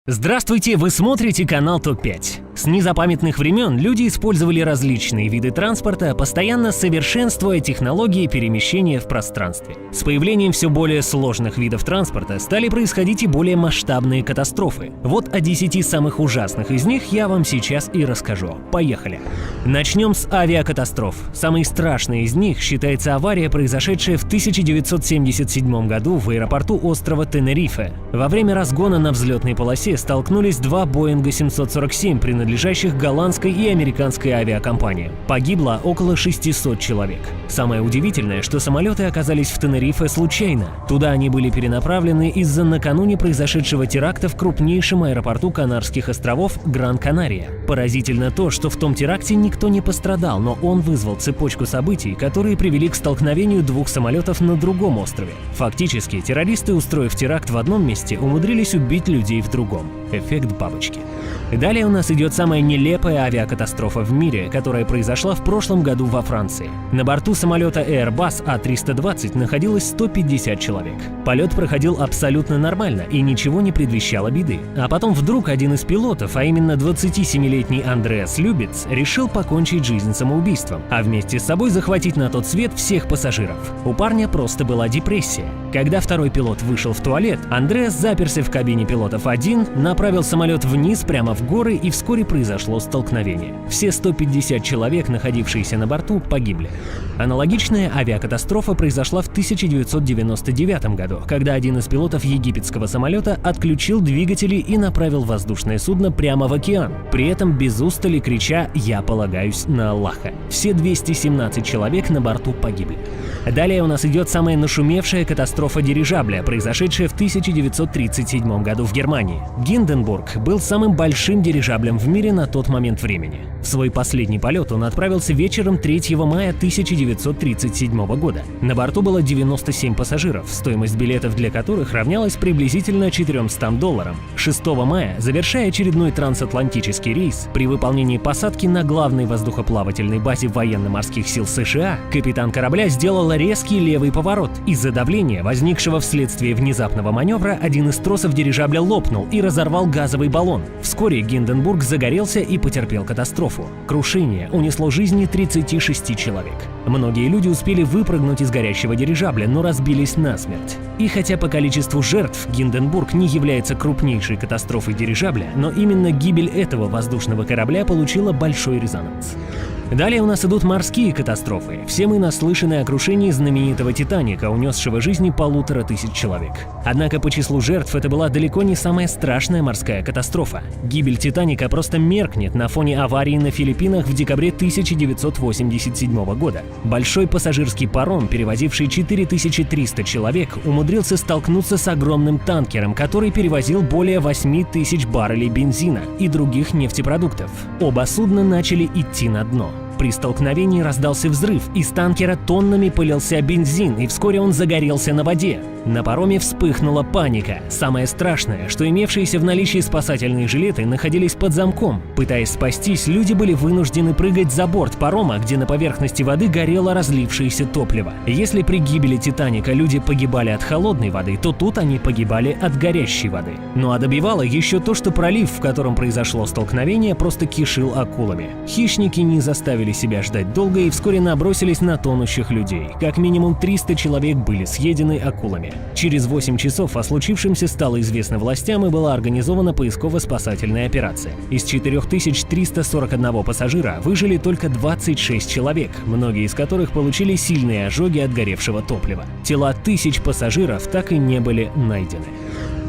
Здравствуйте, вы смотрите канал ТОП-5. С незапамятных времен люди использовали различные виды транспорта, постоянно совершенствуя технологии перемещения в пространстве. С появлением все более сложных видов транспорта стали происходить и более масштабные катастрофы. Вот о 10 самых ужасных из них я вам сейчас и расскажу. Поехали! Начнем с авиакатастроф. Самой страшной из них считается авария, произошедшая в 1977 году в аэропорту острова Тенерифе. Во время разгона на взлетной полосе столкнулись два Боинга 747, принадлежащих голландской и американской авиакомпаниям. Погибло около 600 человек. Самое удивительное, что самолеты оказались в Тенерифе случайно. Туда они были перенаправлены из-за накануне произошедшего теракта в крупнейшем аэропорту Канарских островов Гран-Канария. Поразительно то, что в том теракте никто не пострадал, но он вызвал цепочку событий, которые привели к столкновению двух самолетов на другом острове. Фактически, террористы, устроив теракт в одном месте, умудрились убить людей в другом. Эффект бабочки. Далее у нас идет самая нелепая авиакатастрофа в мире, которая произошла в прошлом году во Франции. На борту самолета Airbus A320 находилось 150 человек. Полет проходил абсолютно нормально и ничего не предвещало беды. А потом вдруг один из пилотов, а именно 27-летний Андреас Любец, решил покончить жизнь самоубийством, а вместе с собой захватить на тот свет всех пассажиров. У парня просто была депрессия. Когда второй пилот вышел в туалет, Андреас заперся в кабине пилотов один, направил самолет вниз прямо в горы, и вскоре произошло столкновение. Все 150 человек, находившиеся на борту, погибли. Аналогичная авиакатастрофа произошла в 1999 году, когда один из пилотов египетского самолета отключил двигатели и направил воздушное судно прямо в океан, при этом без устали крича «Я полагаюсь на Аллаха». Все 217 человек на борту погибли. Далее у нас идет самая нашумевшая катастрофа дирижабля, произошедшая в 1937 году в Германии. Гинденбург был самым большим дирижаблем в мире на тот момент времени. В свой последний полет он отправился вечером 3 мая 1937 года. На борту было 97 пассажиров, стоимость билетов для которых равнялась приблизительно $400. 6 мая, завершая очередной трансатлантический рейс, при выполнении посадки на главной воздухоплавательной базе военно-морских сил США, капитан корабля сделал резкий левый поворот. Из-за давления, возникшего вследствие внезапного маневра, один из тросов дирижабля лопнул и разорвал газовый баллон. Вскоре Гинденбург загорелся и потерпел катастрофу. Крушение унесло жизни 36 человек. Многие люди успели выпрыгнуть из горящего дирижабля, но разбились насмерть. И хотя по количеству жертв Гинденбург не является крупнейшей катастрофой дирижабля, но именно гибель этого воздушного корабля получила большой резонанс. Далее у нас идут морские катастрофы. Все мы наслышаны о крушении знаменитого «Титаника», унесшего жизни 1500 человек. Однако по числу жертв это была далеко не самая страшная морская катастрофа. Гибель «Титаника» просто меркнет на фоне аварии на Филиппинах в декабре 1987 года. Большой пассажирский паром, перевозивший 4300 человек, умудрился столкнуться с огромным танкером, который перевозил более 8000 баррелей бензина и других нефтепродуктов. Оба судна начали идти на дно. При столкновении раздался взрыв, из танкера тоннами пылился бензин, и вскоре он загорелся на воде. На пароме вспыхнула паника. Самое страшное, что имевшиеся в наличии спасательные жилеты находились под замком. Пытаясь спастись, люди были вынуждены прыгать за борт парома, где на поверхности воды горело разлившееся топливо. Если при гибели «Титаника» люди погибали от холодной воды, то тут они погибали от горящей воды. Ну а добивало еще то, что пролив, в котором произошло столкновение, просто кишил акулами. Хищники не заставили себя ждать долго и вскоре набросились на тонущих людей. Как минимум 300 человек были съедены акулами. Через 8 часов о случившемся стало известно властям и была организована поисково-спасательная операция. Из 4341 пассажира выжили только 26 человек, многие из которых получили сильные ожоги от горевшего топлива. Тела тысяч пассажиров так и не были найдены.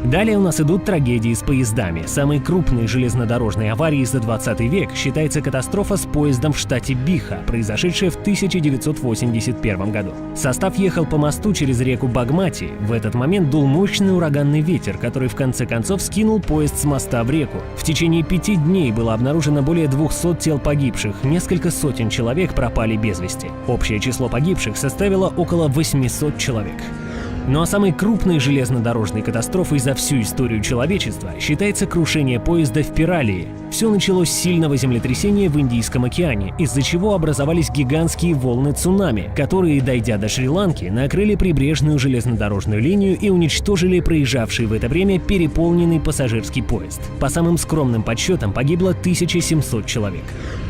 Далее у нас идут трагедии с поездами. Самой крупной железнодорожной аварией за 20 век считается катастрофа с поездом в штате Биха, произошедшая в 1981 году. Состав ехал по мосту через реку Багмати. В этот момент дул мощный ураганный ветер, который в конце концов скинул поезд с моста в реку. В течение 5 дней было обнаружено более 200 тел погибших, несколько сотен человек пропали без вести. Общее число погибших составило около 800 человек. Ну а самой крупной железнодорожной катастрофой за всю историю человечества считается крушение поезда в Пиралии. В Все началось с сильного землетрясения в Индийском океане, из-за чего образовались гигантские волны цунами, которые, дойдя до Шри-Ланки, накрыли прибрежную железнодорожную линию и уничтожили проезжавший в это время переполненный пассажирский поезд. По самым скромным подсчетам погибло 1700 человек.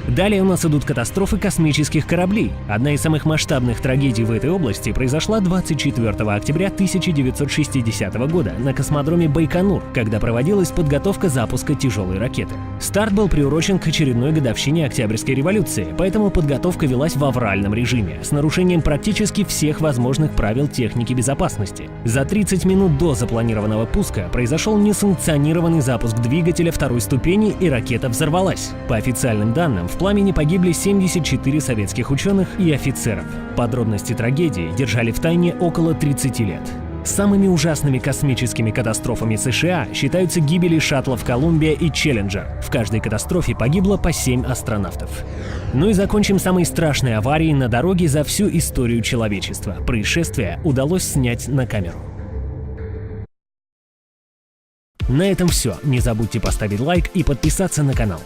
Далее у нас идут катастрофы космических кораблей. Одна из самых масштабных трагедий в этой области произошла 24 октября 1960 года на космодроме Байконур, когда проводилась подготовка запуска тяжелой ракеты. Старт был приурочен к очередной годовщине Октябрьской революции, поэтому подготовка велась в авральном режиме, с нарушением практически всех возможных правил техники безопасности. За 30 минут до запланированного пуска произошел несанкционированный запуск двигателя второй ступени, и ракета взорвалась. По официальным данным, в пламени погибли 74 советских ученых и офицеров. Подробности трагедии держали в тайне около 30 лет. Самыми ужасными космическими катастрофами США считаются гибели шаттлов «Колумбия» и «Челленджер». В каждой катастрофе погибло по 7 астронавтов. Ну и закончим самой страшной аварией на дороге за всю историю человечества. Происшествие удалось снять на камеру. На этом все. Не забудьте поставить лайк и подписаться на канал.